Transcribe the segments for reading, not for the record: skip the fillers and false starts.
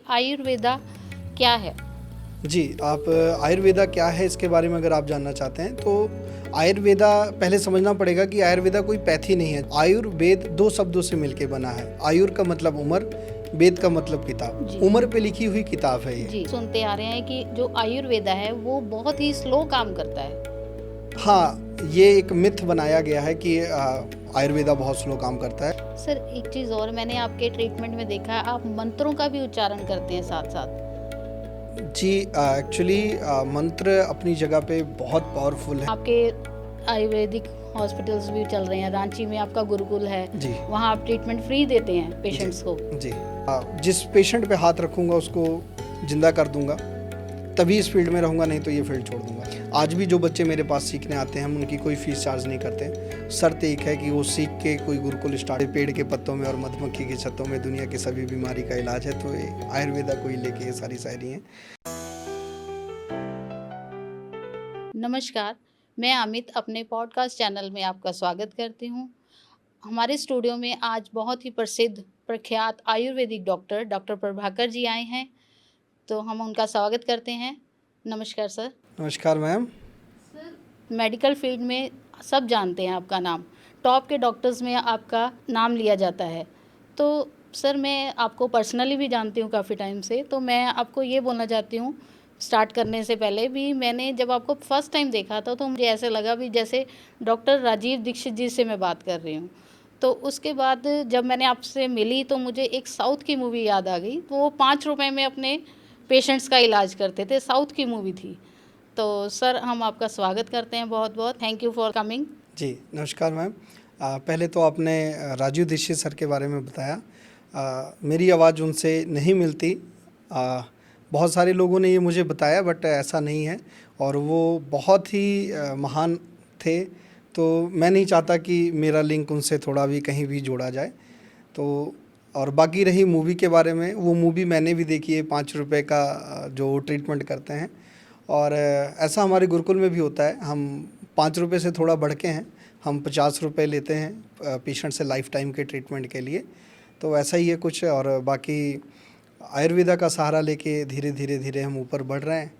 आयुर्वेदा क्या है? जी, आप आयुर्वेदा क्या है इसके बारे में अगर आप जानना चाहते हैं तो आयुर्वेदा पहले समझना पड़ेगा कि आयुर्वेदा कोई पैथी नहीं है। आयुर्वेद दो शब्दों से मिलके बना है। आयुर का मतलब उम्र, वेद का मतलब किताब। जी। उम्र पे लिखी हुई किताब है ये। जी, सुनते आ रहे हैं कि जो आयुर्वेदा है वो बहुत ही स्लो काम करता है। हाँ, ये एक मिथ बनाया गया है कि आयुर्वेदा बहुत स्लो काम करता है। सर एक चीज़ और मैंने आपके ट्रीटमेंट में देखा है, आप मंत्रों का भी उच्चारण करते हैं साथ-साथ। जी, एक्चुअली मंत्र अपनी जगह पे बहुत पावरफुल है। आपके आयुर्वेदिक हॉस्पिटल्स भी चल रहे हैं, रांची में आपका गुरुकुल है, जी, वहाँ आप ट्रीटमेंट फ्री देते हैं पेशेंट्स को। जी। जिस पेशेंट पे हाथ रखूँगा उसको जिंदा कर दूंगा, तभी इस फील्ड में रहूँगा, नहीं तो ये फील्ड छोड़ दूंगा। आज भी जो बच्चे मेरे पास सीखने आते हैं हम उनकी कोई फीस चार्ज नहीं करते। शर्त एक है कि वो सीख के कोई गुरुकुल स्टार्ट, पेड़ के पत्तों में और मधुमक्खी के छत्तों में दुनिया की सभी बीमारी का इलाज है। तो ये आयुर्वेदा को ही लेके ये सारी शायरी हैं। नमस्कार, मैं अमित अपने पॉडकास्ट चैनल में आपका स्वागत करती हूँ। हमारे स्टूडियो में आज बहुत ही प्रसिद्ध प्रख्यात आयुर्वेदिक डॉक्टर प्रभाकर जी आए हैं, तो हम उनका स्वागत करते हैं। नमस्कार सर। नमस्कार मैम। सर मेडिकल फील्ड में सब जानते हैं आपका नाम, टॉप के डॉक्टर्स में आपका नाम लिया जाता है। तो सर मैं आपको पर्सनली भी जानती हूँ काफ़ी टाइम से, तो मैं आपको ये बोलना चाहती हूँ स्टार्ट करने से पहले भी, मैंने जब आपको फर्स्ट टाइम देखा था तो मुझे ऐसे लगा भी जैसे डॉक्टर राजीव दीक्षित जी से मैं बात कर रही हूँ। तो उसके बाद जब मैंने आपसे मिली तो मुझे एक साउथ की मूवी याद आ गई, वो 5 रुपए में अपने पेशेंट्स का इलाज करते थे, साउथ की मूवी थी। तो सर हम आपका स्वागत करते हैं बहुत बहुत, थैंक यू फॉर कमिंग। जी, नमस्कार मैम। पहले तो आपने राजीव दीक्षित सर के बारे में बताया। मेरी आवाज़ उनसे नहीं मिलती। बहुत सारे लोगों ने ये मुझे बताया बट ऐसा नहीं है, और वो बहुत ही महान थे। तो मैं नहीं चाहता कि मेरा लिंक उनसे थोड़ा भी कहीं भी जोड़ा जाए। तो और बाकी रही मूवी के बारे में, वो मूवी मैंने भी देखी है, 5 रुपए का जो ट्रीटमेंट करते हैं। और ऐसा हमारे गुरुकुल में भी होता है। हम 5 रुपए से थोड़ा बढ़ के हैं, हम 50 रुपए लेते हैं पेशेंट से लाइफ टाइम के ट्रीटमेंट के लिए। तो ऐसा ही है कुछ। और बाकी आयुर्वेदा का सहारा लेके धीरे हम ऊपर बढ़ रहे हैं।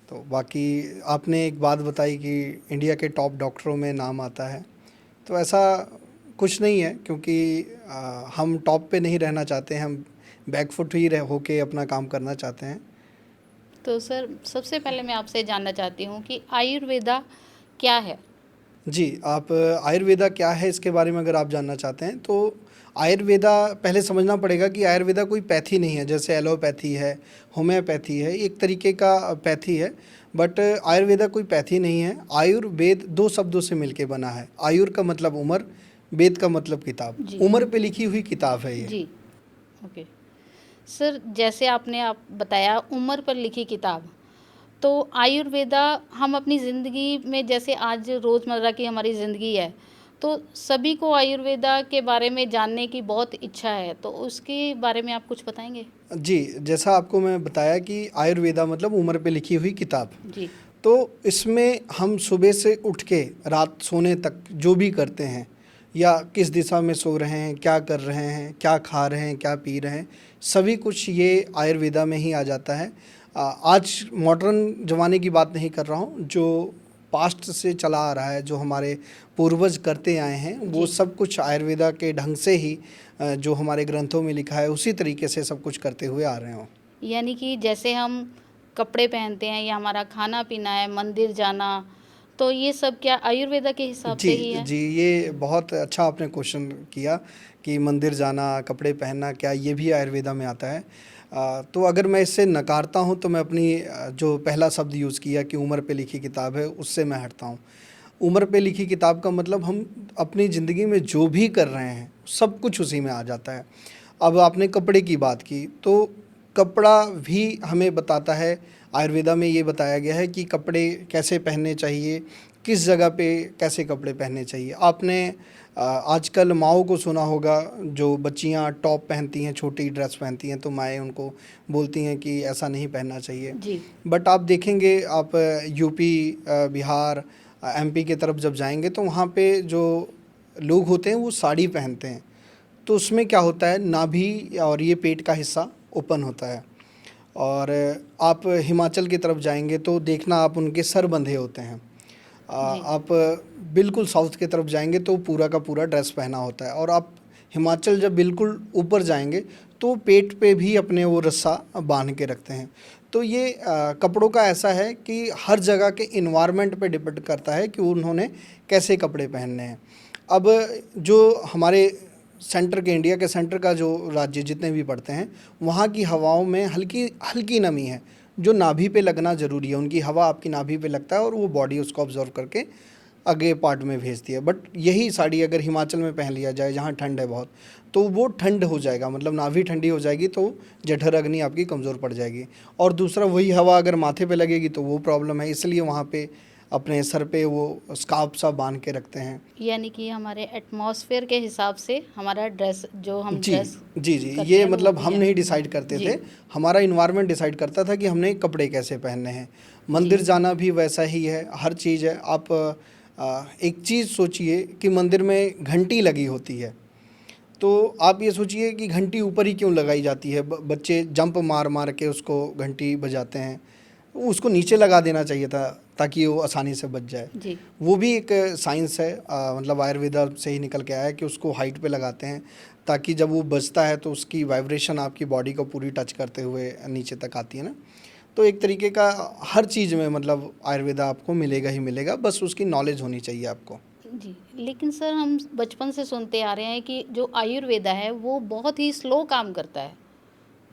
तो बाकी आपने एक बात बताई कि इंडिया के टॉप डॉक्टरों में नाम आता है, तो ऐसा कुछ नहीं है, क्योंकि हम टॉप पे नहीं रहना चाहते हैं, हम बैकफुट ही होके अपना काम करना चाहते हैं। तो सर सबसे पहले मैं आपसे जानना चाहती हूँ कि आयुर्वेदा क्या है? जी, आप आयुर्वेदा क्या है इसके बारे में अगर आप जानना चाहते हैं तो आयुर्वेदा पहले समझना पड़ेगा कि आयुर्वेदा कोई पैथी नहीं है। जैसे एलोपैथी है, होम्योपैथी है, एक तरीके का पैथी है। बट आयुर्वेदा कोई पैथी नहीं है। आयुर्वेद दो शब्दों से मिलके बना है। आयुर का मतलब उम्र, वेद का मतलब किताब। जी। उम्र पे लिखी हुई किताब है ये। जी, ओके। सर जैसे आपने आप बताया उम्र पर लिखी किताब, तो आयुर्वेदा हम अपनी ज़िंदगी में जैसे आज रोज़मर्रा की हमारी ज़िंदगी है, तो सभी को आयुर्वेदा के बारे में जानने की बहुत इच्छा है, तो उसके बारे में आप कुछ बताएँगे? जी, जैसा आपको मैं बताया कि आयुर्वेदा मतलब उम्र पे लिखी हुई किताब। जी। तो इसमें हम सुबह से उठ के रात सोने तक जो भी करते हैं, या किस दिशा में सो रहे हैं, क्या कर रहे हैं, क्या खा रहे हैं, क्या पी रहे हैं, सभी कुछ ये आयुर्वेदा में ही आ जाता है। आज मॉडर्न ज़माने की बात नहीं कर रहा हूँ, जो पास्ट से चला आ रहा है, जो हमारे पूर्वज करते आए हैं, वो जी। सब कुछ आयुर्वेदा के ढंग से ही जो हमारे ग्रंथों में लिखा है उसी तरीके से सब कुछ करते हुए आ रहे हों। यानी कि जैसे हम कपड़े पहनते हैं या हमारा खाना-पीना है, मंदिर जाना, तो ये सब क्या आयुर्वेदा के हिसाब जी, से ही है? जी, ये बहुत अच्छा आपने क्वेश्चन किया कि मंदिर जाना, कपड़े पहनना, क्या ये भी आयुर्वेदा में आता है? तो अगर मैं इससे नकारता हूँ तो मैं अपनी जो पहला शब्द यूज़ किया कि उम्र पे लिखी किताब है, उससे मैं हटता हूँ। उम्र पे लिखी किताब का मतलब हम अपनी ज़िंदगी में जो भी कर रहे हैं, सब कुछ उसी में आ जाता है। अब आपने कपड़े की बात की, तो कपड़ा भी हमें बताता है, आयुर्वेदा में ये बताया गया है कि कपड़े कैसे पहनने चाहिए, किस जगह पे कैसे कपड़े पहनने चाहिए। आपने आजकल माँओं को सुना होगा, जो बच्चियाँ टॉप पहनती हैं, छोटी ड्रेस पहनती हैं, तो माएँ उनको बोलती हैं कि ऐसा नहीं पहनना चाहिए। जी। बट आप देखेंगे, आप यूपी, बिहार, एमपी की तरफ जब जाएँगे तो वहाँ पे जो लोग होते हैं वो साड़ी पहनते हैं। तो उसमें क्या होता है, नाभि और ये पेट का हिस्सा ओपन होता है। और आप हिमाचल की तरफ जाएंगे तो देखना आप उनके सर बंधे होते हैं। जी। आप बिल्कुल साउथ की तरफ जाएंगे तो पूरा का पूरा ड्रेस पहना होता है, और आप हिमाचल जब बिल्कुल ऊपर जाएंगे तो पेट पे भी अपने वो रस्सा बांध के रखते हैं। तो ये कपड़ों का ऐसा है कि हर जगह के इन्वायरमेंट पे डिपेंड करता है कि उन्होंने कैसे कपड़े पहनने हैं। अब जो हमारे सेंटर के, इंडिया के सेंटर का जो राज्य जितने भी पड़ते हैं, वहाँ की हवाओं में हल्की हल्की नमी है जो नाभि पे लगना ज़रूरी है। उनकी हवा आपकी नाभि पे लगता है और वो बॉडी उसको ऑब्जर्व करके आगे पार्ट में भेजती है। बट यही साड़ी अगर हिमाचल में पहन लिया जाए जहाँ ठंड है बहुत, तो वो ठंड हो जाएगा, मतलब नाभि ठंडी हो जाएगी तो जठर अग्नि आपकी कमज़ोर पड़ जाएगी। और दूसरा वही हवा अगर माथे पे लगेगी तो वो प्रॉब्लम है, इसलिए वहाँ पे अपने सर पे वो स्कार्फ सा बांध के रखते हैं। यानी कि हमारे एटमॉस्फेयर के हिसाब से हमारा ड्रेस, जो हम जी ड्रेस जी जी, करते ये हैं वो मतलब होती हम है। नहीं डिसाइड करते जी। थे, हमारा इन्वायरमेंट डिसाइड करता था कि हमने कपड़े कैसे पहनने हैं। मंदिर जी। जाना भी वैसा ही है, हर चीज़ है। आप एक चीज़ सोचिए कि मंदिर में घंटी लगी होती है, तो आप ये सोचिए कि घंटी ऊपर ही क्यों लगाई जाती है? बच्चे जंप मार मार के उसको घंटी बजाते हैं, उसको नीचे लगा देना चाहिए था ताकि वो आसानी से बच जाए। जी। वो भी एक साइंस है, मतलब आयुर्वेदा से ही निकल के आया है कि उसको हाइट पे लगाते हैं ताकि जब वो बजता है तो उसकी वाइब्रेशन आपकी बॉडी को पूरी टच करते हुए नीचे तक आती है ना। तो एक तरीके का हर चीज़ में मतलब आयुर्वेदा आपको मिलेगा ही मिलेगा, बस उसकी नॉलेज होनी चाहिए आपको। जी, लेकिन सर हम बचपन से सुनते आ रहे हैं कि जो आयुर्वेदा है वो बहुत ही स्लो काम करता है।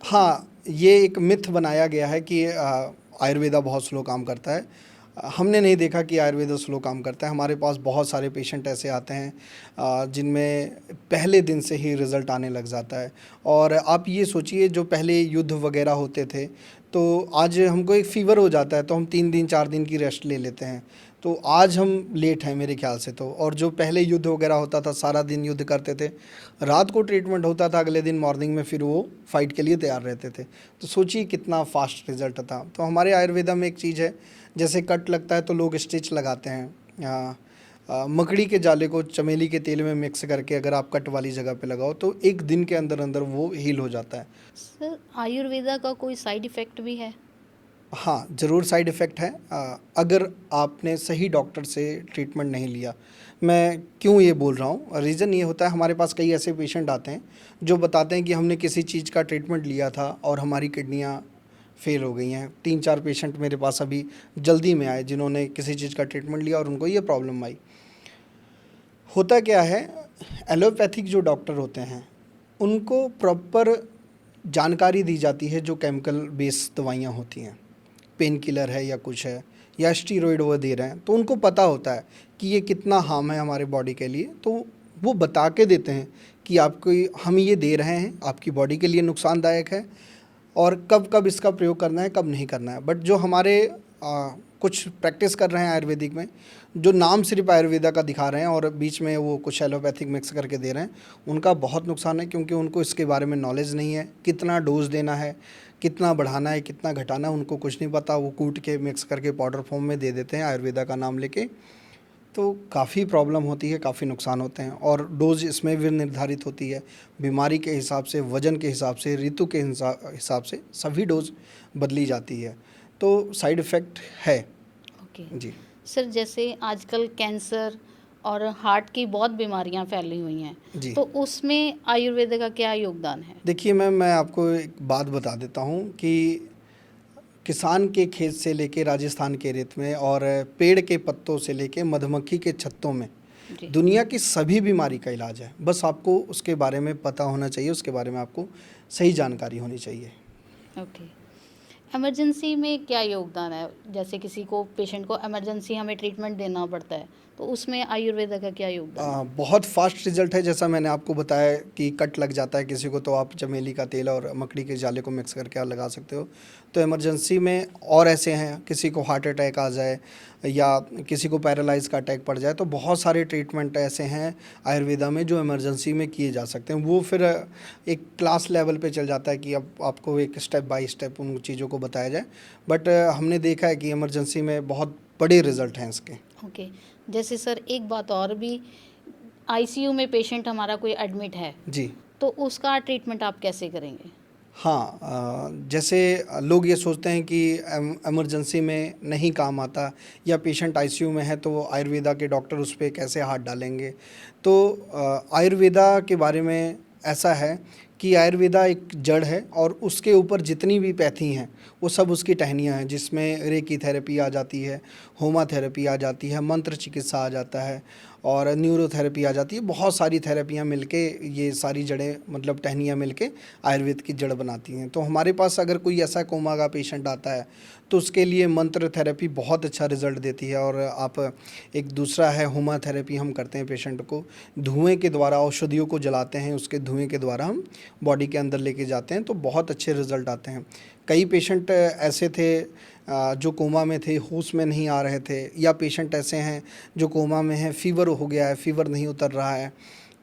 हाँ, ये एक मिथ बनाया गया है कि आयुर्वेदा बहुत स्लो काम करता है। हमने नहीं देखा कि आयुर्वेदा स्लो काम करता है। हमारे पास बहुत सारे पेशेंट ऐसे आते हैं जिनमें पहले दिन से ही रिज़ल्ट आने लग जाता है। और आप ये सोचिए, जो पहले युद्ध वगैरह होते थे, तो आज हमको एक फ़ीवर हो जाता है तो हम 3 दिन 4 दिन की रेस्ट ले लेते हैं। तो आज हम लेट हैं मेरे ख़्याल से तो। और जो पहले युद्ध वगैरह होता था, सारा दिन युद्ध करते थे, रात को ट्रीटमेंट होता था, अगले दिन मॉर्निंग में फिर वो फाइट के लिए तैयार रहते थे। तो सोचिए कितना फास्ट रिजल्ट था। तो हमारे आयुर्वेदा में एक चीज़ है, जैसे कट लगता है तो लोग स्टिच लगाते हैं। मकड़ी के जाले को चमेली के तेल में मिक्स करके अगर आप कट वाली जगह पे लगाओ तो एक दिन के अंदर अंदर वो हील हो जाता है। सर आयुर्वेदा का कोई साइड इफ़ेक्ट भी है? हाँ, ज़रूर साइड इफ़ेक्ट है, अगर आपने सही डॉक्टर से ट्रीटमेंट नहीं लिया। मैं क्यों ये बोल रहा हूँ, रीज़न ये होता है, हमारे पास कई ऐसे पेशेंट आते हैं जो बताते हैं कि हमने किसी चीज़ का ट्रीटमेंट लिया था और हमारी किडनियाँ फेल हो गई हैं। 3-4 पेशेंट मेरे पास अभी जल्दी में आए जिन्होंने किसी चीज़ का ट्रीटमेंट लिया और उनको ये प्रॉब्लम आई। होता क्या है, एलोपैथिक जो डॉक्टर होते हैं उनको प्रॉपर जानकारी दी जाती है, जो केमिकल बेस्ड दवाइयाँ होती हैं, पेन किलर है या कुछ है या स्टीरॉइड वो दे रहे हैं, तो उनको पता होता है कि ये कितना हार्म है हमारे बॉडी के लिए। तो वो बता के देते हैं कि आपको हम ये दे रहे हैं, आपकी बॉडी के लिए नुकसानदायक है और कब कब इसका प्रयोग करना है, कब नहीं करना है। बट जो हमारे कुछ प्रैक्टिस कर रहे हैं आयुर्वेदिक में, जो नाम सिर्फ आयुर्वेदा का दिखा रहे हैं और बीच में वो कुछ एलोपैथिक मिक्स करके दे रहे हैं, उनका बहुत नुकसान है, क्योंकि उनको इसके बारे में नॉलेज नहीं है। कितना डोज देना है, कितना बढ़ाना है, कितना घटाना है, उनको कुछ नहीं पता। वो कूट के मिक्स करके पाउडर फॉर्म में दे देते हैं आयुर्वेदा का नाम लेके। तो काफ़ी प्रॉब्लम होती है, काफ़ी नुकसान होते हैं। और डोज इसमें भी निर्धारित होती है बीमारी के हिसाब से, वज़न के हिसाब से, ऋतु के हिसाब से सभी डोज बदली जाती है। तो साइड इफ़ेक्ट है। ओके। जी सर जैसे आजकल कैंसर और हार्ट की बहुत बीमारियां फैली हुई हैं, जी। तो उसमें आयुर्वेदा का क्या योगदान है? देखिए मैम, मैं आपको एक बात बता देता हूँ कि किसान के खेत से लेके राजस्थान के रेत में और पेड़ के पत्तों से लेके मधुमक्खी के छत्तों में जी। दुनिया की सभी बीमारी का इलाज है। बस आपको उसके बारे में पता होना चाहिए, उसके बारे में आपको सही जानकारी होनी चाहिए। ओके। इमरजेंसी में क्या योगदान है? जैसे किसी को, पेशेंट को इमरजेंसी हमें ट्रीटमेंट देना पड़ता है, तो उसमें आयुर्वेदा का क्या योगदान है? बहुत फास्ट रिजल्ट है। जैसा मैंने आपको बताया कि कट लग जाता है किसी को, तो आप चमेली का तेल और मकड़ी के जाले को मिक्स करके आप लगा सकते हो। तो इमरजेंसी में और ऐसे हैं, किसी को हार्ट अटैक आ जाए या किसी को पैरालाइज का अटैक पड़ जाए, तो बहुत सारे ट्रीटमेंट ऐसे हैं आयुर्वेदा में जो इमरजेंसी में किए जा सकते हैं। वो फिर एक क्लास लेवल पे चल जाता है कि अब आपको एक स्टेप बाय स्टेप उन चीज़ों को बताया जाए। बट हमने देखा है कि इमरजेंसी में बहुत बड़े रिजल्ट हैं इसके। ओके। जैसे सर एक बात और भी, आईसीयू में पेशेंट हमारा कोई एडमिट है, जी तो उसका ट्रीटमेंट आप कैसे करेंगे? हाँ, जैसे लोग ये सोचते हैं कि इमरजेंसी में नहीं काम आता, या पेशेंट आईसीयू में है तो वो आयुर्वेदा के डॉक्टर उस पे कैसे हाथ डालेंगे। तो आयुर्वेदा के बारे में ऐसा है कि आयुर्वेदा एक जड़ है और उसके ऊपर जितनी भी पैथी हैं वो सब उसकी टहनियाँ हैं, जिसमें रेकी थेरेपी आ जाती है, होमा थेरेपी आ जाती है, मंत्र चिकित्सा आ जाता है और न्यूरोथेरेपी आ जाती है। बहुत सारी थेरेपियाँ मिलके, ये सारी जड़ें मतलब टहनियाँ मिलके आयुर्वेद की जड़ बनाती हैं। तो हमारे पास अगर कोई ऐसा कोमा का पेशेंट आता है तो उसके लिए मंत्र थेरेपी बहुत अच्छा रिज़ल्ट देती है। और आप, एक दूसरा है होमा थेरेपी, हम करते हैं पेशेंट को धुएँ के द्वारा, औषधियों को जलाते हैं, उसके धुएँ के द्वारा हम बॉडी के अंदर लेके जाते हैं तो बहुत अच्छे रिज़ल्ट आते हैं। कई पेशेंट ऐसे थे जो कोमा में थे, होश में नहीं आ रहे थे, या पेशेंट ऐसे हैं जो कोमा में हैं, फ़ीवर हो गया है, फ़ीवर नहीं उतर रहा है,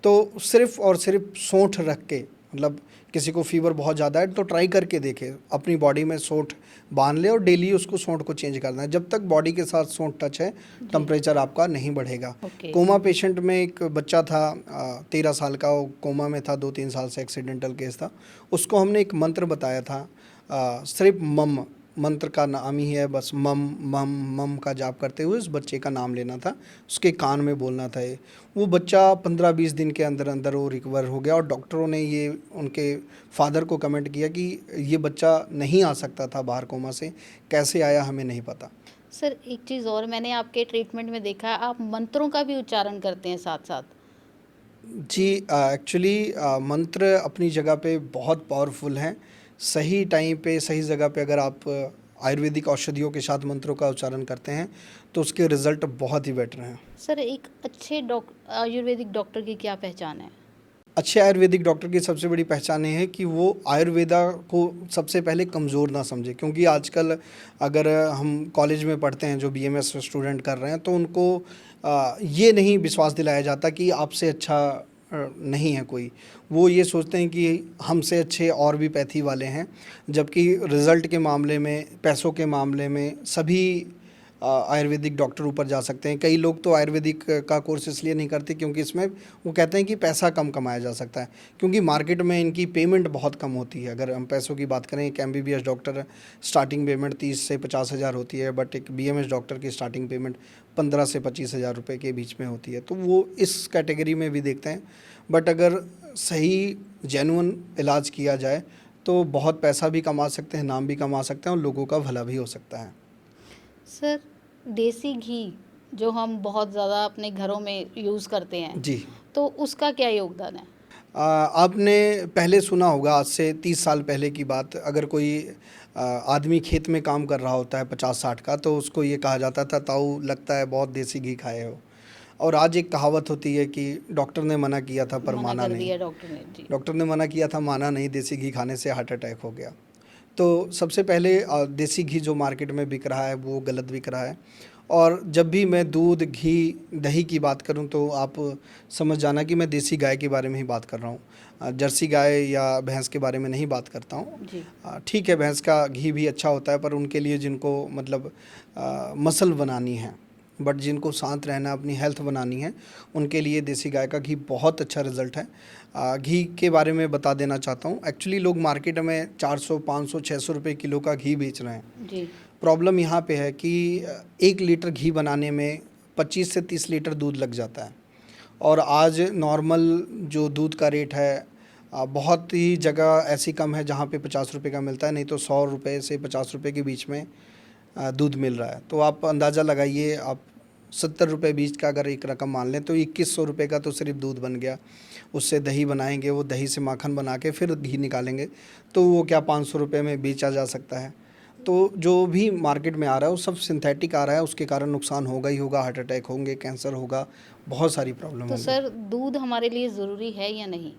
तो सिर्फ़ और सिर्फ सौंठ रख के, मतलब किसी को फ़ीवर बहुत ज़्यादा है तो ट्राई करके देखे, अपनी बॉडी में सौंठ बांध ले और डेली उसको सौंठ को चेंज करना है। जब तक बॉडी के साथ सौंठ टच है, टेम्परेचर आपका नहीं बढ़ेगा। ओके। कोमा पेशेंट में एक बच्चा था 13 साल का, वो कोमा में था, 2-3 साल से एक्सीडेंटल केस था। उसको हमने एक मंत्र बताया था, सिर्फ मम, मंत्र का नाम ही है बस, मम मम मम का जाप करते हुए उस बच्चे का नाम लेना था, उसके कान में बोलना था ये। वो बच्चा 15-20 दिन के अंदर अंदर वो रिकवर हो गया और डॉक्टरों ने ये उनके फादर को कमेंट किया कि ये बच्चा नहीं आ सकता था बाहर कोमा से, कैसे आया हमें नहीं पता। सर एक चीज़ और मैंने आपके ट्रीटमेंट में देखा है, आप मंत्रों का भी उच्चारण करते हैं साथ साथ। जी, एक्चुअली मंत्र अपनी जगह पे बहुत पावरफुल हैं। सही टाइम पे सही जगह पे अगर आप आयुर्वेदिक औषधियों के साथ मंत्रों का उच्चारण करते हैं तो उसके रिज़ल्ट बहुत ही बेटर हैं। सर एक अच्छे आयुर्वेदिक डॉक्टर की क्या पहचान है? अच्छे आयुर्वेदिक डॉक्टर की सबसे बड़ी पहचान ये है कि वो आयुर्वेदा को सबसे पहले कमज़ोर ना समझे, क्योंकि आजकल अगर हम कॉलेज में पढ़ते हैं, जो बीएमएस स्टूडेंट कर रहे हैं, तो उनको ये नहीं विश्वास दिलाया जाता कि आपसे अच्छा नहीं है कोई। वो ये सोचते हैं कि हमसे अच्छे और भी पैथी वाले हैं, जबकि रिज़ल्ट के मामले में, पैसों के मामले में सभी आयुर्वेदिक डॉक्टर ऊपर जा सकते हैं। कई लोग तो आयुर्वेदिक का कोर्स इसलिए नहीं करते क्योंकि इसमें वो कहते हैं कि पैसा कम कमाया जा सकता है, क्योंकि मार्केट में इनकी पेमेंट बहुत कम होती है। अगर हम पैसों की बात करें, एक एमबीबीएस डॉक्टर स्टार्टिंग पेमेंट 30 से 50 हज़ार होती है, बट एक बीएमएस डॉक्टर की स्टार्टिंग पेमेंट 15 से 25 हज़ार रुपये के बीच में होती है। तो वो इस कैटेगरी में भी देखते हैं। बट अगर सही जेन्युइन इलाज किया जाए तो बहुत पैसा भी कमा सकते हैं, नाम भी कमा सकते हैं और लोगों का भला भी हो सकता है। सर देसी घी जो हम बहुत ज़्यादा अपने घरों में यूज़ करते हैं, जी, तो उसका क्या योगदान है? आपने पहले सुना होगा, आज से 30 साल पहले की बात, अगर कोई आदमी खेत में काम कर रहा होता है 50-60 का, तो उसको ये कहा जाता था, ताऊ लगता है बहुत देसी घी खाए हो। और आज एक कहावत होती है कि डॉक्टर ने मना किया था पर मना माना कर नहीं। दिया डॉक्टर ने जी। डॉक्टर ने मना किया था, माना नहीं, देसी घी खाने से हार्ट अटैक हो गया। तो सबसे पहले देसी घी जो मार्केट में बिक रहा है वो गलत बिक रहा है। और जब भी मैं दूध, घी, दही की बात करूं तो आप समझ जाना कि मैं देसी गाय के बारे में ही बात कर रहा हूं, जर्सी गाय या भैंस के बारे में नहीं बात करता हूं। जी। ठीक है, भैंस का घी भी अच्छा होता है, पर उनके लिए जिनको मतलब मसल बनानी है, बट जिनको शांत रहना, अपनी हेल्थ बनानी है, उनके लिए देसी गाय का घी बहुत अच्छा रिज़ल्ट है। घी के बारे में बता देना चाहता हूँ। एक्चुअली लोग मार्केट में 400, 500, 600 रुपये किलो का घी बेच रहे हैं। जी। प्रॉब्लम यहाँ पे है कि 1 लीटर घी बनाने में 25 से 30 लीटर दूध लग जाता है। और आज नॉर्मल जो दूध का रेट है, बहुत ही जगह ऐसी कम है जहाँ पे 50 रुपये का मिलता है, नहीं तो 100 रुपये से 50 रुपये के बीच में दूध मिल रहा है। तो आप अंदाज़ा लगाइए, आप 70 रुपये बीज का अगर एक रकम मान लें तो 2100 रुपये का तो सिर्फ दूध बन गया। उससे दही बनाएंगे, वो दही से माखन बना के फिर घी निकालेंगे, तो वो क्या 500 रुपये में बेचा जा सकता है। तो जो भी मार्केट में आ रहा है वो सब सिंथेटिक आ रहा है, उसके कारण नुकसान होगा ही होगा, हार्ट अटैक होंगे, कैंसर होगा, बहुत सारी प्रॉब्लम तो होगी। सर दूध हमारे लिए ज़रूरी है या नहीं?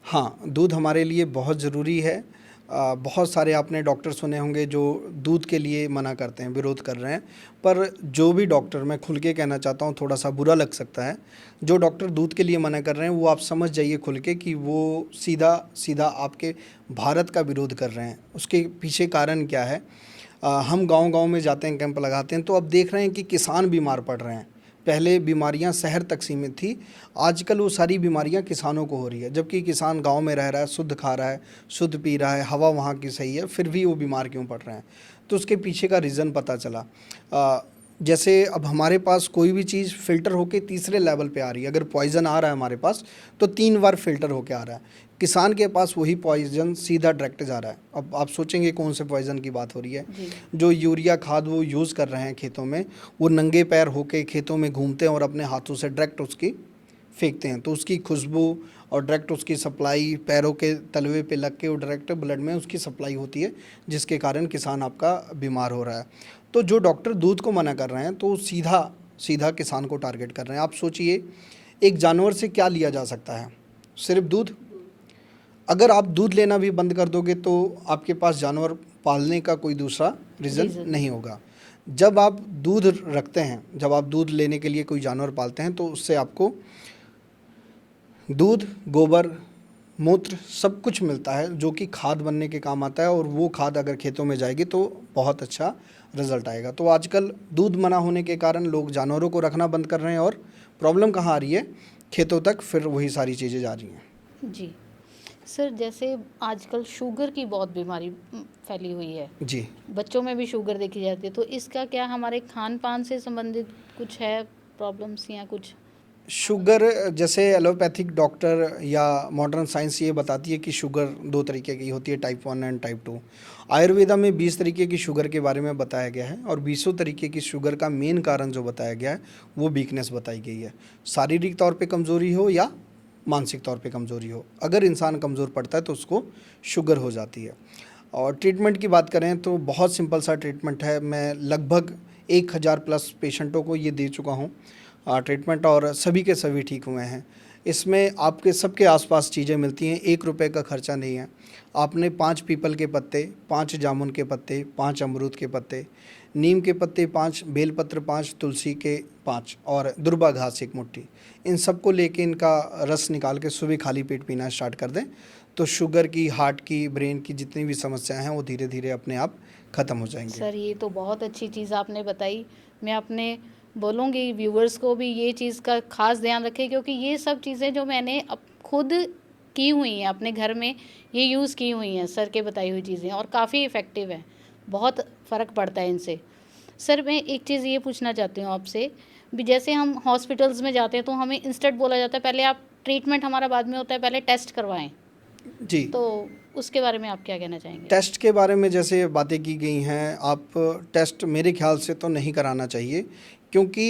हाँ, दूध हमारे लिए बहुत ज़रूरी है। बहुत सारे आपने डॉक्टर सुने होंगे जो दूध के लिए मना करते हैं, विरोध कर रहे हैं, पर जो भी डॉक्टर, मैं खुल के कहना चाहता हूँ, थोड़ा सा बुरा लग सकता है, जो डॉक्टर दूध के लिए मना कर रहे हैं वो आप समझ जाइए खुल के कि वो सीधा सीधा आपके भारत का विरोध कर रहे हैं। उसके पीछे कारण क्या है? हम गांव-गांव में जाते हैं, कैंप लगाते हैं, तो अब देख रहे हैं कि किसान बीमार पड़ रहे हैं, पहले बीमारियां शहर तक सीमित थी, आजकल वो सारी बीमारियां किसानों को हो रही है, जबकि किसान गांव में रह रहा है, शुद्ध खा रहा है, शुद्ध पी रहा है, हवा वहाँ की सही है, फिर भी वो बीमार क्यों पड़ रहे हैं। तो उसके पीछे का रीज़न पता चला। जैसे अब हमारे पास कोई भी चीज़ फ़िल्टर होके तीसरे लेवल पे आ रही है, अगर पॉइज़न आ रहा है हमारे पास तो 3 बार फ़िल्टर होके आ रहा है। किसान के पास वही पॉइज़न सीधा डायरेक्ट जा रहा है। अब आप सोचेंगे कौन से पॉइज़न की बात हो रही है। जी। जो यूरिया खाद वो यूज़ कर रहे हैं खेतों में, वो नंगे पैर होके खेतों में घूमते हैं और अपने हाथों से डायरेक्ट उसकी फेंकते हैं, तो उसकी खुशबू और डायरेक्ट उसकी सप्लाई पैरों के तलवे पे लग के वो डायरेक्ट ब्लड में उसकी सप्लाई होती है, जिसके कारण किसान आपका बीमार हो रहा है। तो जो डॉक्टर दूध को मना कर रहे हैं तो सीधा सीधा किसान को टारगेट कर रहे हैं। आप सोचिए, एक जानवर से क्या लिया जा सकता है? सिर्फ दूध। अगर आप दूध लेना भी बंद कर दोगे तो आपके पास जानवर पालने का कोई दूसरा रीज़न रीज़न नहीं होगा। जब आप दूध रखते हैं, जब आप दूध लेने के लिए कोई जानवर पालते हैं, तो उससे आपको दूध, गोबर, मूत्र सब कुछ मिलता है, जो कि खाद बनने के काम आता है, और वो खाद अगर खेतों में जाएगी तो बहुत अच्छा रिज़ल्ट आएगा। तो आजकल दूध मना होने के कारण लोग जानवरों को रखना बंद कर रहे हैं, और प्रॉब्लम कहाँ आ रही है? खेतों तक फिर वही सारी चीज़ें जा रही हैं। जी। सर, जैसे आजकल शुगर की बहुत बीमारी फैली हुई है, जी। बच्चों में भी शुगर देखी जाती है, तो इसका क्या हमारे खान-पान से संबंधित कुछ है प्रॉब्लम्स या कुछ? शुगर, जैसे एलोपैथिक डॉक्टर या मॉडर्न साइंस ये बताती है कि शुगर 2 तरीके की होती है, टाइप 1 एंड टाइप 2। आयुर्वेदा में 20 तरीके की शुगर के बारे में बताया गया है, और 20 तरीके की शुगर का मेन कारण जो बताया गया है वो वीकनेस बताई गई है। शारीरिक तौर पे कमज़ोरी हो या मानसिक तौर पे कमज़ोरी हो, अगर इंसान कमज़ोर पड़ता है तो उसको शुगर हो जाती है। और ट्रीटमेंट की बात करें तो बहुत सिंपल सा ट्रीटमेंट है। मैं लगभग 1000 प्लस पेशेंटों को ये दे चुका हूँ ट्रीटमेंट, और सभी के सभी ठीक हुए हैं। इसमें आपके सबके आसपास चीज़ें मिलती हैं, 1 रुपए का खर्चा नहीं है। आपने 5 पीपल के पत्ते, 5 जामुन के पत्ते, 5 अमरूद के पत्ते, नीम के पत्ते 5, बेलपत्र 5, तुलसी के 5 और दुर्बा घास 1 मुट्ठी, इन सबको लेके इनका रस निकाल के सुबह खाली पेट पीना स्टार्ट कर दें, तो शुगर की, हार्ट की, ब्रेन की जितनी भी समस्याएं हैं वो धीरे धीरे अपने आप ख़त्म हो जाएंगी। सर, ये तो बहुत अच्छी चीज़ आपने बताई। मैं अपने बोलूँगी व्यूअर्स को भी ये चीज़ का ख़ास ध्यान रखें, क्योंकि ये सब चीज़ें जो मैंने खुद की हुई हैं अपने घर में, ये यूज़ की हुई हैं सर के बताई हुई चीज़ें, और काफ़ी इफ़ेक्टिव हैं, बहुत फ़र्क पड़ता है इनसे। सर, मैं एक चीज़ ये पूछना चाहती हूँ आपसे भी, जैसे हम हॉस्पिटल्स में जाते हैं तो हमें इंस्टेंट बोला जाता है पहले आप ट्रीटमेंट हमारा बाद में होता है, पहले टेस्ट करवाएं, जी। तो उसके बारे में आप क्या कहना चाहेंगे? टेस्ट के बारे में जैसे बातें की गई हैं, आप टेस्ट मेरे ख्याल से तो नहीं कराना चाहिए, क्योंकि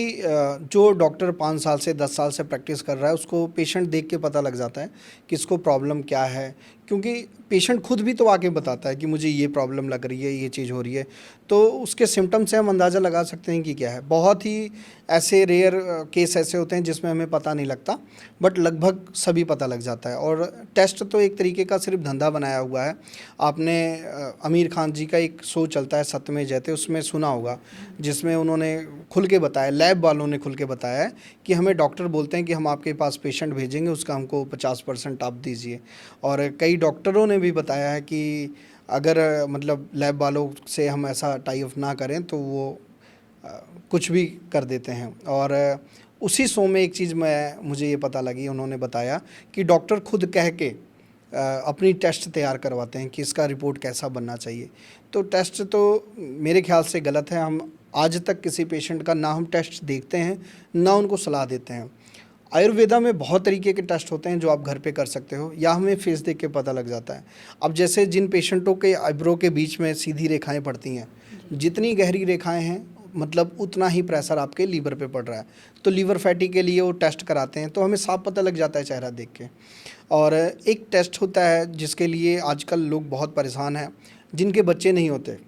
जो डॉक्टर 5 साल से 10 साल से प्रैक्टिस कर रहा है उसको पेशेंट देख के पता लग जाता है कि इसको प्रॉब्लम क्या है, क्योंकि पेशेंट खुद भी तो आके बताता है कि मुझे ये प्रॉब्लम लग रही है, ये चीज़ हो रही है, तो उसके सिम्टम से हम अंदाज़ा लगा सकते हैं कि क्या है। बहुत ही ऐसे रेयर केस ऐसे होते हैं जिसमें हमें पता नहीं लगता, बट लगभग सभी पता लग जाता है। और टेस्ट तो एक तरीके का सिर्फ धंधा बनाया हुआ है। आपने आमिर खान जी का एक शो चलता है सत्य में जयते, उसमें सुना होगा, जिसमें उन्होंने खुल के बताया, लैब वालों ने खुल के बताया है कि हमें डॉक्टर बोलते हैं कि हम आपके पास पेशेंट भेजेंगे, उसका हमको 50% आप दीजिए। और कई डॉक्टरों ने भी बताया है कि अगर मतलब लैब वालों से हम ऐसा टाई अप ना करें तो वो कुछ भी कर देते हैं। और उसी शो में एक चीज़ मुझे ये पता लगी, उन्होंने बताया कि डॉक्टर खुद कह के अपनी टेस्ट तैयार करवाते हैं कि इसका रिपोर्ट कैसा बनना चाहिए। तो टेस्ट तो मेरे ख्याल से गलत है। हम आज तक किसी पेशेंट का ना हम टेस्ट देखते हैं ना उनको सलाह देते हैं। आयुर्वेदा में बहुत तरीके के टेस्ट होते हैं जो आप घर पे कर सकते हो, या हमें फेस देख के पता लग जाता है। अब जैसे जिन पेशेंटों के आईब्रो के बीच में सीधी रेखाएं पड़ती हैं, जितनी गहरी रेखाएं हैं मतलब उतना ही प्रेशर आपके लीवर पे पड़ रहा है, तो लीवर फैटी के लिए वो टेस्ट कराते हैं, तो हमें साफ पता लग जाता है चेहरा देख के। और एक टेस्ट होता है जिसके लिए आजकल लोग बहुत परेशान हैं, जिनके बच्चे नहीं होते,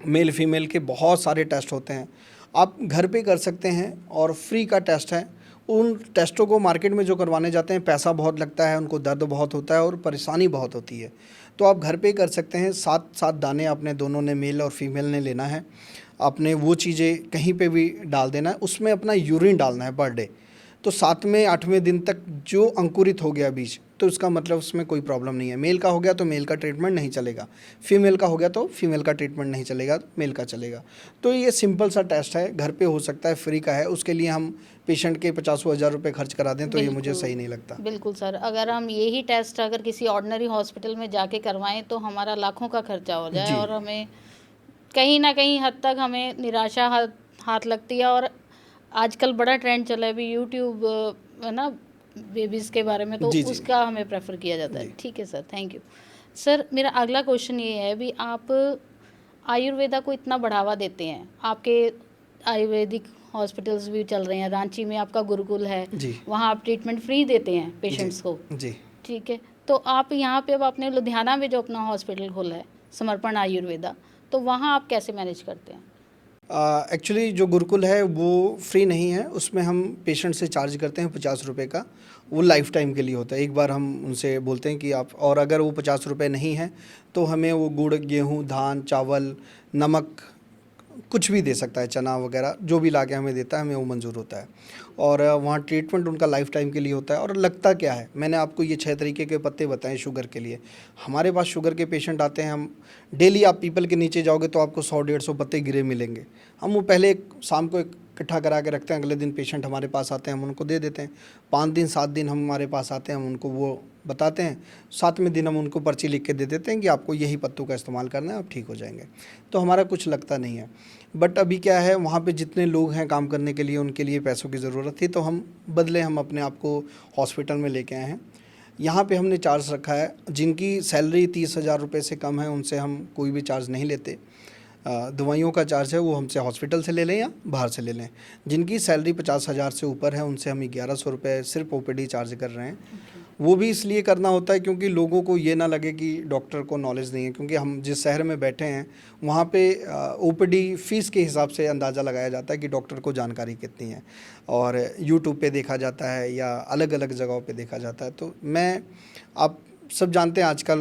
मेल फीमेल के बहुत सारे टेस्ट होते हैं, आप घर पे कर सकते हैं और फ्री का टेस्ट है। उन टेस्टों को मार्केट में जो करवाने जाते हैं पैसा बहुत लगता है, उनको दर्द बहुत होता है और परेशानी बहुत होती है, तो आप घर पे कर सकते हैं। 7 दाने आपने दोनों ने, मेल और फीमेल ने लेना है, आपने वो चीज़ें कहीं पे भी डाल देना है, उसमें अपना यूरिन डालना है पर डे। तो 7वें 8वें दिन तक जो अंकुरित हो गया बीज तो इसका मतलब उसमें कोई प्रॉब्लम नहीं है। मेल का हो गया तो मेल का ट्रीटमेंट नहीं चलेगा, फीमेल का हो गया तो फीमेल का ट्रीटमेंट नहीं चलेगा, मेल का चलेगा। तो ये सिंपल सा टेस्ट है, घर पे हो सकता है, फ्री का है। उसके लिए हम पेशेंट के 50,000 रुपये खर्च करा दें तो ये मुझे सही नहीं लगता। बिल्कुल सर, अगर हम यही टेस्ट अगर किसी ऑर्डिनरी हॉस्पिटल में जाके करवाएं तो हमारा लाखों का खर्चा हो जाए जी। और हमें कहीं ना कहीं हद तक हमें निराशा हाथ लगती है। और आजकल बड़ा ट्रेंड चला है अभी यूट्यूब है ना, बेबीज़ के बारे में, तो जी, जी। उसका हमें प्रेफर किया जाता है। जी। ठीक है सर, थैंक यू। सर मेरा अगला क्वेश्चन ये है, भी आप आयुर्वेदा को इतना बढ़ावा देते हैं, आपके आयुर्वेदिक हॉस्पिटल्स भी चल रहे हैं, रांची में आपका गुरुकुल है, जी। वहाँ आप ट्रीटमेंट फ्री देते हैं पेशेंट्स को, जी। ठीक है। तो आप यहाँ पे अब आपने लुधियाना में जो अपना हॉस्पिटल खोला है समर्पण आयुर्वेदा, तो वहाँ आप कैसे मैनेज करते हैं? एक्चुअली जो गुरुकुल है वो फ्री नहीं है, उसमें हम पेशेंट से चार्ज करते हैं 50 रुपये का। वो लाइफ टाइम के लिए होता है। एक बार हम उनसे बोलते हैं कि आप, और अगर वो 50 रुपये नहीं है तो हमें वो गुड़, गेहूँ, धान, चावल, नमक कुछ भी दे सकता है, चना वगैरह जो भी ला के हमें देता है, हमें वो मंजूर होता है। और वहाँ ट्रीटमेंट उनका लाइफ टाइम के लिए होता है। और लगता क्या है, मैंने आपको ये 6 तरीके के पत्ते बताए शुगर के लिए। हमारे पास शुगर के पेशेंट आते हैं, हम डेली, आप पीपल के नीचे जाओगे तो आपको 100-150 पत्ते गिरे मिलेंगे। हम वो पहले शाम को इकट्ठा करा के रखते हैं, अगले दिन पेशेंट हमारे पास आते हैं, हम उनको दे देते हैं। 5 दिन 7 दिन हम हमारे पास आते हैं, हम उनको वो बताते हैं। 7वें दिन हम उनको पर्ची लिख के दे देते हैं कि आपको यही पत्तों का इस्तेमाल करना है, आप ठीक हो जाएंगे। तो हमारा कुछ लगता नहीं है। बट अभी क्या है, वहाँ पे जितने लोग हैं काम करने के लिए, उनके लिए पैसों की ज़रूरत थी, तो हम बदले हम अपने आप को हॉस्पिटल में लेके आए हैं। यहाँ पे हमने चार्ज रखा है, जिनकी सैलरी 30,000 रुपये से कम है उनसे हम कोई भी चार्ज नहीं लेते। दवाइयों का चार्ज है वो हमसे हॉस्पिटल से ले लें या बाहर से ले लें। जिनकी सैलरी 50,000 से ऊपर है उनसे हम 1100 रुपये सिर्फ ओपीडी चार्ज कर रहे हैं। वो भी इसलिए करना होता है क्योंकि लोगों को ये ना लगे कि डॉक्टर को नॉलेज नहीं है, क्योंकि हम जिस शहर में बैठे हैं वहाँ पे ओपीडी फ़ीस के हिसाब से अंदाज़ा लगाया जाता है कि डॉक्टर को जानकारी कितनी है, और यूट्यूब पे देखा जाता है या अलग अलग जगहों पे देखा जाता है। तो आप सब जानते हैं आजकल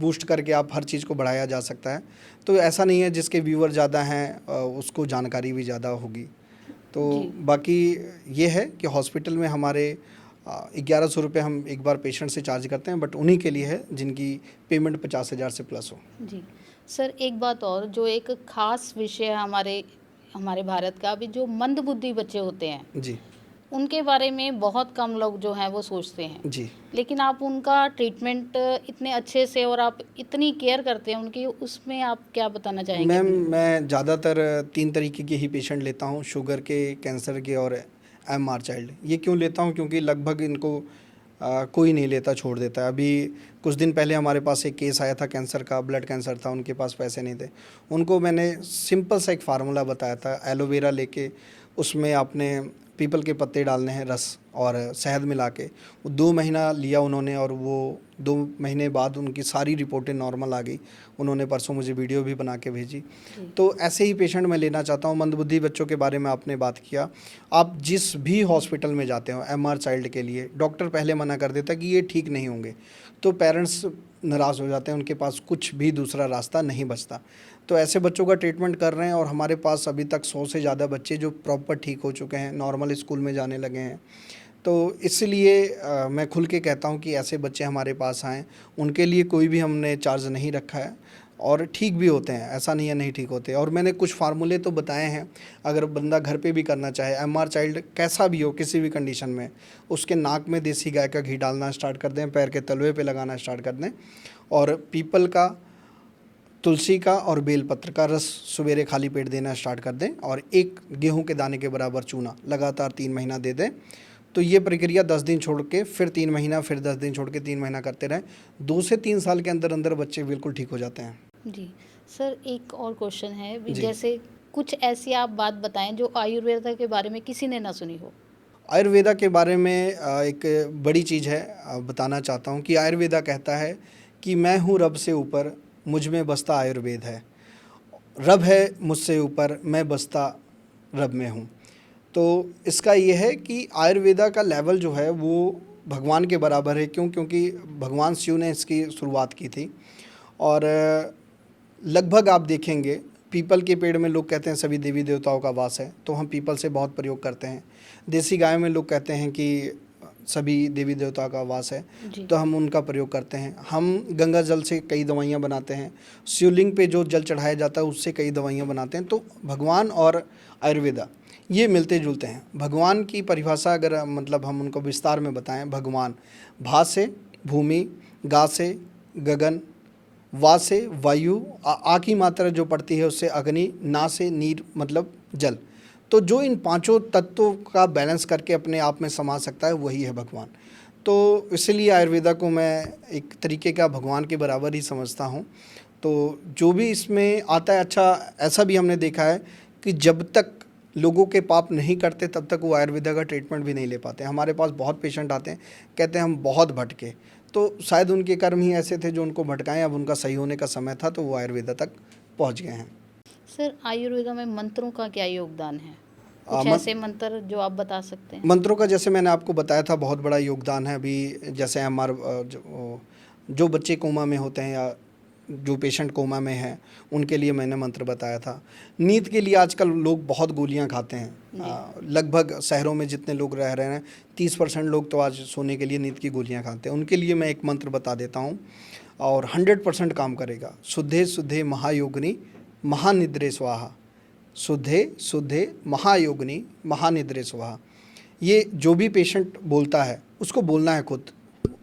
बूस्ट करके आप हर चीज़ को बढ़ाया जा सकता है। तो ऐसा नहीं है जिसके व्यूअर ज़्यादा हैं उसको जानकारी भी ज़्यादा होगी। तो बाकी ये है कि हॉस्पिटल में हमारे 1100 रुपये हम एक बार पेशेंट से चार्ज करते हैं, बट उन्हीं के लिए है जिनकी पेमेंट 50,000 से प्लस हो। जी सर, एक बात और, जो एक ख़ास विषय है हमारे भारत का, अभी जो मंदबुद्धि बच्चे होते हैं जी। उनके बारे में बहुत कम लोग जो हैं वो सोचते हैं। जी। लेकिन आप उनका ट्रीटमेंट इतने अच्छे से और आप इतनी केयर करते हैं उनकी, उसमें आप क्या बताना चाहेंगे? मैम, मैं ज़्यादातर 3 तरीके के ही पेशेंट लेता हूँ, शुगर के, कैंसर के और एमआर चाइल्ड। ये क्यों लेता हूँ, क्योंकि लगभग इनको कोई नहीं लेता, छोड़ देता है। अभी कुछ दिन पहले हमारे पास एक केस आया था कैंसर का, ब्लड कैंसर था, उनके पास पैसे नहीं थे। उनको मैंने सिंपल सा एक फार्मूला बताया था, एलोवेरा लेके उसमें आपने पीपल के पत्ते डालने हैं, रस और शहद मिला के। वो 2 महीना लिया उन्होंने, और वो 2 महीने बाद उनकी सारी रिपोर्टें नॉर्मल आ गई। उन्होंने परसों मुझे वीडियो भी बना के भेजी। तो ऐसे ही पेशेंट मैं लेना चाहता हूँ। मंदबुद्धि बच्चों के बारे में आपने बात किया, आप जिस भी हॉस्पिटल में जाते हो एमआर चाइल्ड के लिए, डॉक्टर पहले मना कर देता है कि ये ठीक नहीं होंगे, तो पेरेंट्स नाराज़ हो जाते हैं, उनके पास कुछ भी दूसरा रास्ता नहीं बचता। तो ऐसे बच्चों का ट्रीटमेंट कर रहे हैं, और हमारे पास अभी तक 100 से ज़्यादा बच्चे जो प्रॉपर ठीक हो चुके हैं, नॉर्मल स्कूल में जाने लगे हैं। तो इसलिए मैं खुल के कहता हूँ कि ऐसे बच्चे हमारे पास आएँ, उनके लिए कोई भी हमने चार्ज नहीं रखा है, और ठीक भी होते हैं, ऐसा नहीं है नहीं ठीक होते। और मैंने कुछ फार्मूले तो बताए हैं, अगर बंदा घर पे भी करना चाहे, एमआर चाइल्ड कैसा भी हो, किसी भी कंडीशन में, उसके नाक में देसी गाय का घी डालना स्टार्ट कर दें, पैर के तलवे पे लगाना स्टार्ट कर दें, और पीपल का, तुलसी का और बेलपत्र का रस सवेरे खाली पेट देना स्टार्ट कर दें, और 1 गेहूं के दाने के बराबर चूना लगातार 3 महीना दे दें। तो ये प्रक्रिया 10 दिन छोड़ के फिर 3 महीना, फिर 10 दिन छोड़ के 3 महीना करते रहें। 2 से 3 साल के अंदर अंदर बच्चे बिल्कुल ठीक हो जाते हैं। जी सर, एक और क्वेश्चन है, भी जी। जैसे कुछ ऐसी आप बात बताएं जो आयुर्वेदा के बारे में किसी ने ना सुनी हो। आयुर्वेदा के बारे में एक बड़ी चीज़ है, बताना चाहता हूँ कि आयुर्वेदा कहता है कि मैं हूँ रब से ऊपर, मुझ में बसता आयुर्वेद है। रब है मुझसे ऊपर, मैं बसता रब में हूँ। तो इसका ये है कि आयुर्वेदा का लेवल जो है वो भगवान के बराबर है। क्यों? क्योंकि भगवान शिव ने इसकी शुरुआत की थी। और लगभग आप देखेंगे पीपल के पेड़ में लोग कहते हैं सभी देवी देवताओं का वास है, तो हम पीपल से बहुत प्रयोग करते हैं। देसी गाय में लोग कहते हैं कि सभी देवी देवता का वास है, जी। तो हम उनका प्रयोग करते हैं। हम गंगा जल से कई दवाइयाँ बनाते हैं, शिवलिंग पे जो जल चढ़ाया जाता है उससे कई दवाइयाँ बनाते हैं। तो भगवान और आयुर्वेदा ये मिलते जुलते हैं। भगवान की परिभाषा अगर मतलब हम उनको विस्तार में बताएं, भगवान भा से भूमि, गा से गगन, वा से वायु, आ की मात्रा जो पड़ती है उससे अग्नि, ना से नीर मतलब जल। तो जो इन पांचों तत्वों का बैलेंस करके अपने आप में समा सकता है वही है भगवान। तो इसलिए आयुर्वेदा को मैं एक तरीके का भगवान के बराबर ही समझता हूँ। तो जो भी इसमें आता है, अच्छा ऐसा भी हमने देखा है कि जब तक लोगों के पाप नहीं करते तब तक वो आयुर्वेदा का ट्रीटमेंट भी नहीं ले पाते। हमारे पास बहुत पेशेंट आते हैं, कहते हैं हम बहुत भटके, तो शायद उनके कर्म ही ऐसे थे जो उनको भटकाएं। अब उनका सही होने का समय था तो वो आयुर्वेदा तक पहुंच गए हैं। सर आयुर्वेदा में मंत्रों का क्या योगदान है? कुछ मत ऐसे मंत्र जो आप बता सकते हैं? मंत्रों का जैसे मैंने आपको बताया था बहुत बड़ा योगदान है। अभी जैसे हमारे जो बच्चे कोमा में होते हैं या जो पेशेंट कोमा में हैं उनके लिए मैंने मंत्र बताया था। नींद के लिए आजकल लोग बहुत गोलियां खाते हैं। लगभग शहरों में जितने लोग रह रहे हैं 30% लोग तो आज सोने के लिए नींद की गोलियां खाते हैं। उनके लिए मैं एक मंत्र बता देता हूँ और 100% काम करेगा। शुद्धे शुद्धे महायोगिनी महानिद्रे स्वाहा, शुद्धे शुद्धे महायोगिनी महानिद्रे स्वाहा। ये जो भी पेशेंट बोलता है उसको बोलना है खुद,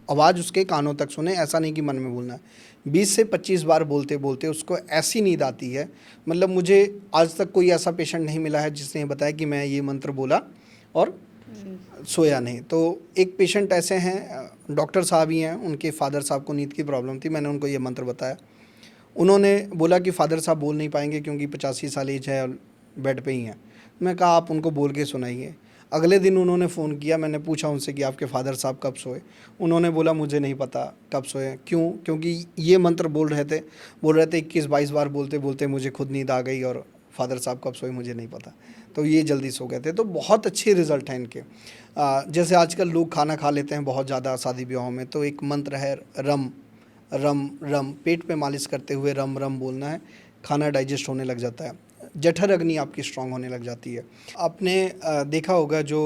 आवाज़ उसके कानों तक सुने, ऐसा नहीं कि मन में बोलना है। 20 से 25 बार बोलते बोलते उसको ऐसी नींद आती है, मतलब मुझे आज तक कोई ऐसा पेशेंट नहीं मिला है जिसने बताया कि मैं ये मंत्र बोला और सोया नहीं। तो एक पेशेंट ऐसे हैं, डॉक्टर साहब ही हैं, उनके फादर साहब को नींद की प्रॉब्लम थी। मैंने उनको ये मंत्र बताया, उन्होंने बोला कि फादर साहब बोल नहीं पाएंगे क्योंकि 85 साल एज है और बेड पे ही हैं। मैं कहा आप उनको बोल के सुनाइए। अगले दिन उन्होंने फ़ोन किया, मैंने पूछा उनसे कि आपके फादर साहब कब सोए। उन्होंने बोला मुझे नहीं पता कब सोए। क्यों? क्योंकि ये मंत्र बोल रहे थे 21-22 बार बोलते बोलते मुझे खुद नींद आ गई और फादर साहब कब सोए मुझे नहीं पता, तो ये जल्दी सो गए थे। तो बहुत अच्छे रिज़ल्ट हैं इनके। जैसे आजकल लोग खाना खा लेते हैं बहुत ज़्यादा शादी ब्याहों में, तो एक मंत्र है रम रम रम, पेट पे मालिश करते हुए रम रम बोलना है, खाना डाइजेस्ट होने लग जाता है, जठर अग्नि आपकी स्ट्रांग होने लग जाती है। आपने देखा होगा जो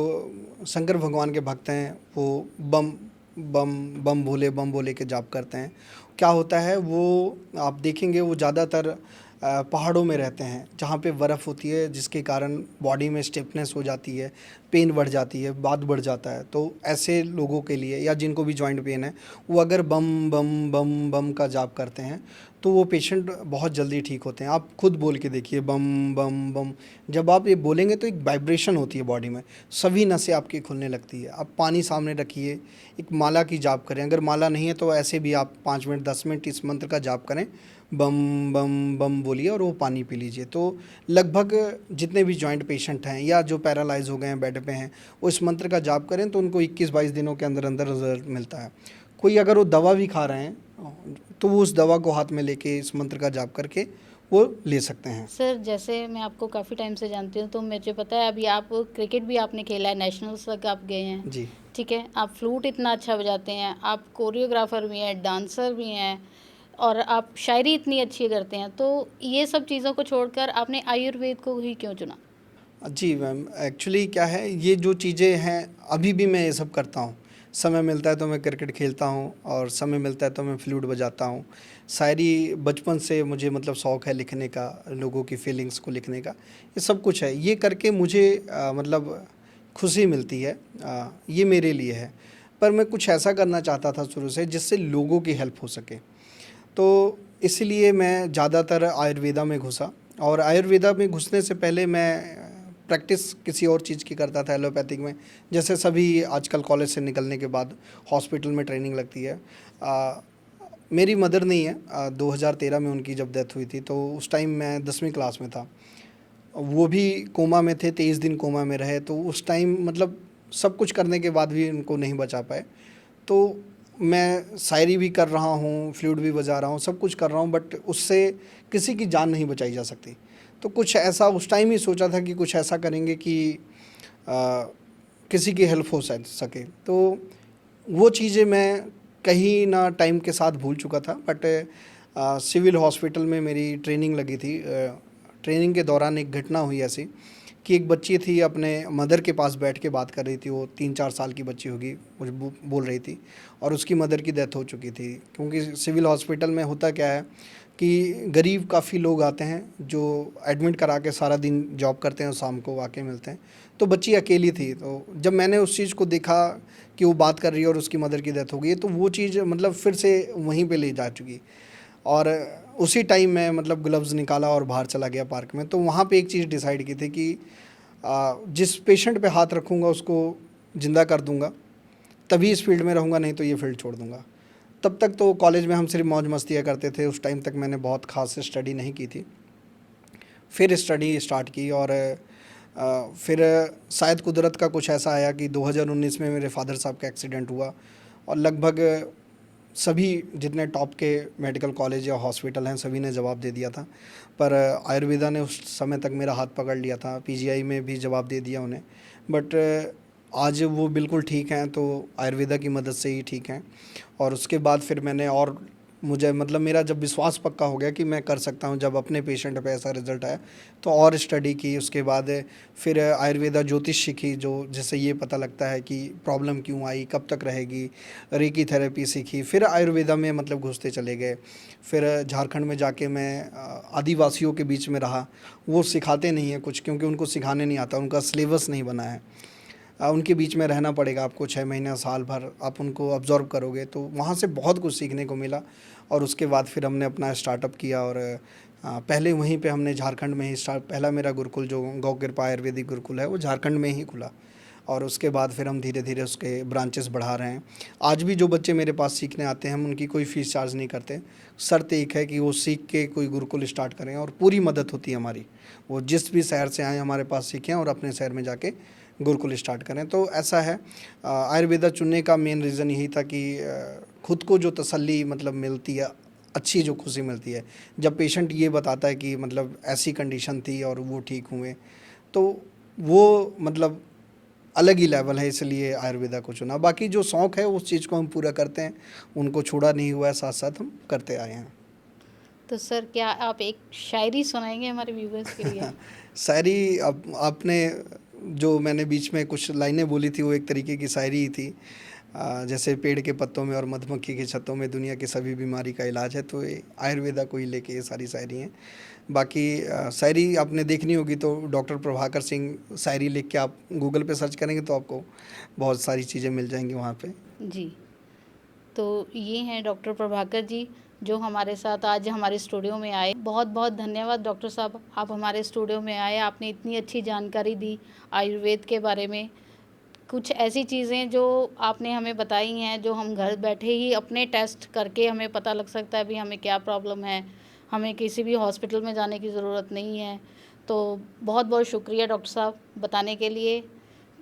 शंकर भगवान के भक्त हैं वो बम बम बम भोले के जाप करते हैं। क्या होता है वो आप देखेंगे वो ज़्यादातर पहाड़ों में रहते हैं जहाँ पे बर्फ़ होती है, जिसके कारण बॉडी में स्टिफनेस हो जाती है, पेन बढ़ जाती है, बाद बढ़ जाता है। तो ऐसे लोगों के लिए या जिनको भी जॉइंट पेन है वो अगर बम बम बम बम का जाप करते हैं तो वो पेशेंट बहुत जल्दी ठीक होते हैं। आप खुद बोल के देखिए बम बम बम, जब आप ये बोलेंगे तो एक वाइब्रेशन होती है बॉडी में, सभी नसें आपकी खुलने लगती है। आप पानी सामने रखिए, एक माला की जाप करें, अगर माला नहीं है तो ऐसे भी आप 5 मिनट 10 मिनट इस मंत्र का जाप करें, बम बम बम बोलिए और वो पानी पी लीजिए। तो लगभग जितने भी जॉइंट पेशेंट हैं या जो पैरालाइज हो गए हैं बेड पे हैं, वो इस मंत्र का जाप करें तो उनको 21-22 दिनों के अंदर अंदर रिजल्ट मिलता है। कोई अगर वो दवा भी खा रहे हैं तो वो उस दवा को हाथ में लेके इस मंत्र का जाप करके वो ले सकते हैं। सर जैसे मैं आपको काफ़ी टाइम से जानती हूँ तो मुझे पता है अभी आप क्रिकेट भी आपने खेला है, नेशनल्स तक आप गए हैं। जी। ठीक है, आप फ्लूट इतना अच्छा बजाते हैं, आप कोरियोग्राफर भी हैं, डांसर भी हैं और आप शायरी इतनी अच्छी करते हैं, तो ये सब चीज़ों को छोड़कर आपने आयुर्वेद को ही क्यों चुना? जी मैम, एक्चुअली क्या है, ये जो चीज़ें हैं अभी भी मैं ये सब करता हूँ। समय मिलता है तो मैं क्रिकेट खेलता हूँ और समय मिलता है तो मैं फ्लूट बजाता हूँ। शायरी बचपन से मुझे मतलब शौक़ है लिखने का, लोगों की फीलिंग्स को लिखने का, ये सब कुछ है। ये करके मुझे मतलब खुशी मिलती है, ये मेरे लिए है। पर मैं कुछ ऐसा करना चाहता था शुरू से जिससे लोगों की हेल्प हो सके, तो इसलिए मैं ज़्यादातर आयुर्वेदा में घुसा। और आयुर्वेदा में घुसने से पहले मैं प्रैक्टिस किसी और चीज़ की करता था, एलोपैथिक में। जैसे सभी आजकल कॉलेज से निकलने के बाद हॉस्पिटल में ट्रेनिंग लगती है। मेरी मदर नहीं है, 2013 में उनकी जब डेथ हुई थी तो उस टाइम मैं 10वीं क्लास में था। वो भी कोमा में थे, 23 दिन कोमा में रहे। तो उस टाइम मतलब सब कुछ करने के बाद भी उनको नहीं बचा पाए। तो मैं शायरी भी कर रहा हूँ, फ्लूट भी बजा रहा हूँ, सब कुछ कर रहा हूँ, बट उससे किसी की जान नहीं बचाई जा सकती। तो कुछ ऐसा उस टाइम ही सोचा था कि कुछ ऐसा करेंगे कि किसी की हेल्प हो सके। तो वो चीज़ें मैं कहीं ना टाइम के साथ भूल चुका था। बट सिविल हॉस्पिटल में मेरी ट्रेनिंग लगी थी। ट्रेनिंग के दौरान एक घटना हुई ऐसी कि एक बच्ची थी अपने मदर के पास बैठ के बात कर रही थी, वो 3-4 साल की बच्ची होगी, मुझे बोल रही थी, और उसकी मदर की डेथ हो चुकी थी। क्योंकि सिविल हॉस्पिटल में होता क्या है कि गरीब काफ़ी लोग आते हैं जो एडमिट करा के सारा दिन जॉब करते हैं और शाम को आके मिलते हैं। तो बच्ची अकेली थी, तो जब मैंने उस चीज़ को देखा कि वो बात कर रही है और उसकी मदर की डेथ हो गई है, तो वो चीज़ मतलब फिर से वहीं पे ले जा चुकी। और उसी टाइम मैं मतलब ग्लव्स निकाला और बाहर चला गया पार्क में। तो वहाँ पे एक चीज़ डिसाइड की थी कि जिस पेशेंट पे हाथ रखूँगा उसको ज़िंदा कर दूँगा, तभी इस फील्ड में रहूँगा, नहीं तो ये फील्ड छोड़ दूँगा। तब तक तो कॉलेज में हम सिर्फ मौज मस्तियाँ करते थे, उस टाइम तक मैंने बहुत ख़ास स्टडी नहीं की थी। फिर स्टडी स्टार्ट की और फिर शायद कुदरत का कुछ ऐसा आया कि 2019 में मेरे फादर साहब का एक्सीडेंट हुआ, और लगभग सभी जितने टॉप के मेडिकल कॉलेज या हॉस्पिटल हैं सभी ने जवाब दे दिया था, पर आयुर्वेदा ने उस समय तक मेरा हाथ पकड़ लिया था। पीजीआई में भी जवाब दे दिया उन्हें, बट आज वो बिल्कुल ठीक हैं, तो आयुर्वेदा की मदद से ही ठीक हैं। और उसके बाद फिर मैंने, और मुझे मतलब मेरा जब विश्वास पक्का हो गया कि मैं कर सकता हूँ, जब अपने पेशेंट पे ऐसा रिज़ल्ट आया, तो और स्टडी की। उसके बाद फिर आयुर्वेदा ज्योतिष सीखी, जो जिससे ये पता लगता है कि प्रॉब्लम क्यों आई, कब तक रहेगी। रेकी थेरेपी सीखी, फिर आयुर्वेदा में मतलब घुसते चले गए। फिर झारखंड में जाके मैं आदिवासियों के बीच में रहा। वो सिखाते नहीं हैं कुछ, क्योंकि उनको सिखाने नहीं आता, उनका सिलेबस नहीं बना है। उनके बीच में रहना पड़ेगा आपको 6 महीना साल भर, आप उनको ऑब्ज़र्व करोगे, तो वहाँ से बहुत कुछ सीखने को मिला। और उसके बाद फिर हमने अपना स्टार्टअप किया, और पहले वहीं पे हमने झारखंड में ही पहला मेरा गुरुकुल जो गौ कृपा आयुर्वेदिक गुरुकुल है वो झारखंड में ही खुला। और उसके बाद फिर हम धीरे धीरे उसके ब्रांचेस बढ़ा रहे हैं। आज भी जो बच्चे मेरे पास सीखने आते हैं हम उनकी कोई फ़ीस चार्ज नहीं करते। शर्त एक है कि वो सीख के कोई गुरुकुल स्टार्ट करें, और पूरी मदद होती है हमारी। वो जिस भी शहर से आएँ हमारे पास सीखें और अपने शहर में जाके गुरुकुल स्टार्ट करें। तो ऐसा है, आयुर्वेदा चुनने का मेन रीज़न यही था कि खुद को जो तसल्ली मतलब मिलती है, अच्छी जो खुशी मिलती है, जब पेशेंट ये बताता है कि मतलब ऐसी कंडीशन थी और वो ठीक हुए, तो वो मतलब अलग ही लेवल है, इसलिए आयुर्वेदा को चुना। बाकी जो शौक़ है उस चीज़ को हम पूरा करते हैं, उनको छोड़ा नहीं हुआ है, साथ-साथ हम करते आए हैं। तो सर क्या आप एक शायरी सुनाएँगे हमारे व्यूअर्स के लिए? शायरी, अब आपने जो मैंने बीच में कुछ लाइनें बोली थी वो एक तरीके की शायरी ही थी। जैसे पेड़ के पत्तों में और मधुमक्खी के छत्तों में दुनिया की सभी बीमारी का इलाज है, तो ये आयुर्वेदा को ही लेके ये सारी शायरी हैं। बाकी शायरी आपने देखनी होगी तो डॉक्टर प्रभाकर सिंह शायरी लिख के आप गूगल पे सर्च करेंगे तो आपको बहुत सारी चीज़ें मिल जाएंगी वहाँ पे। जी। तो ये हैं डॉक्टर प्रभाकर जी, जो हमारे साथ आज हमारे स्टूडियो में आए। बहुत बहुत धन्यवाद डॉक्टर साहब, आप हमारे स्टूडियो में आए, आपने इतनी अच्छी जानकारी दी आयुर्वेद के बारे में। कुछ ऐसी चीज़ें जो आपने हमें बताई हैं, जो हम घर बैठे ही अपने टेस्ट करके हमें पता लग सकता है भी हमें क्या प्रॉब्लम है, हमें किसी भी हॉस्पिटल में जाने की ज़रूरत नहीं है। तो बहुत बहुत शुक्रिया डॉक्टर साहब बताने के लिए।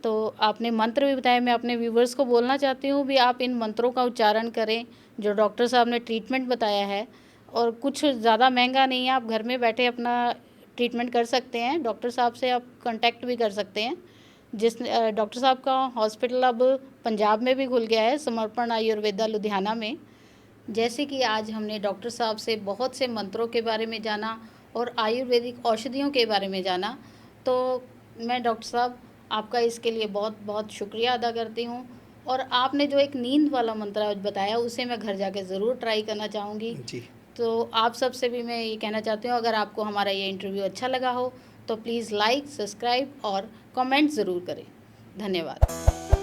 तो आपने मंत्र भी बताए, मैं अपने व्यूवर्स को बोलना चाहती हूँ भी आप इन मंत्रों का उच्चारण करें जो डॉक्टर साहब ने ट्रीटमेंट बताया है, और कुछ ज़्यादा महंगा नहीं है, आप घर में बैठे अपना ट्रीटमेंट कर सकते हैं। डॉक्टर साहब से आप कांटेक्ट भी कर सकते हैं। डॉक्टर साहब का हॉस्पिटल अब पंजाब में भी खुल गया है, समर्पण आयुर्वेदा लुधियाना में। जैसे कि आज हमने डॉक्टर साहब से बहुत से मंत्रों के बारे में जाना और आयुर्वेदिक औषधियों के बारे में जाना, तो मैं डॉक्टर साहब आपका इसके लिए बहुत बहुत शुक्रिया अदा करती हूँ। और आपने जो एक नींद वाला मंत्र आज बताया उसे मैं घर जाके ज़रूर ट्राई करना चाहूँगी। जी। तो आप सबसे भी मैं ये कहना चाहती हूँ, अगर आपको हमारा ये इंटरव्यू अच्छा लगा हो तो प्लीज़ लाइक, सब्सक्राइब और कमेंट ज़रूर करें। धन्यवाद।